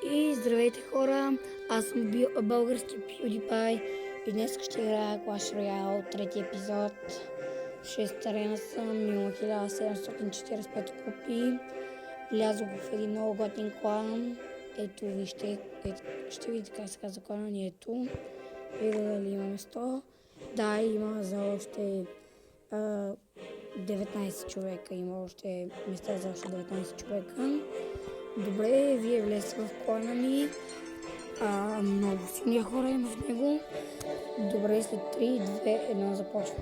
И здравейте хора, аз съм български PewDiePie и днес ще играя Clash Royale, трети епизод. 6 арена съм, имам 1745 купи. Влязох в един много готин клан. Ето вижте, ще видите как се казва клана ни, ето. Видя дали има место. Да, има за още 19 човека, има още места за още 19 човека. Добре, вие влезте в клана ми. Много силни хора има в него. Добре, след 3, 2, 1 започва.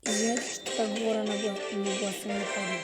Извинете, ще така говоря на гласа ми падна.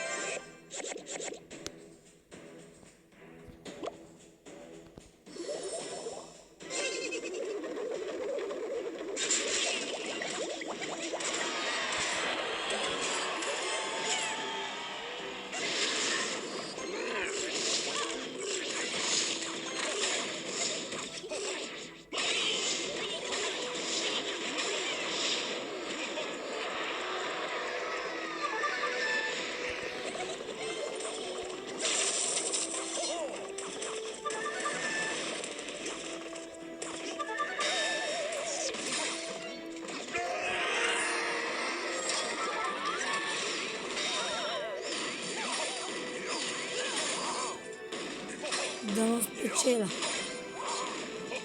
Да спечеля.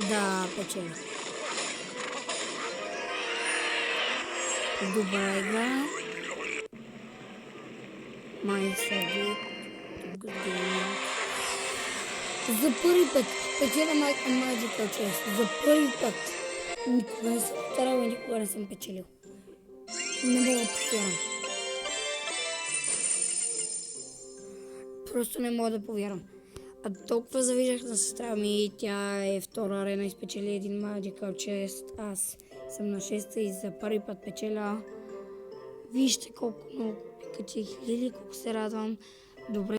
Да, печеля. Добра игра. Май съди. За първи път печеля Magical Chest. За първи път. Никога не съм старал и никога не съм печелил. Не мога да повярвам. Просто не мога да повярвам. Толкова завиждах на сестра ми, тя е втора арена и спечели един Magical Chest. Аз съм на 6-та и за първи път печеля. Вижте колко много качих хиляди, колко се радвам. Добре.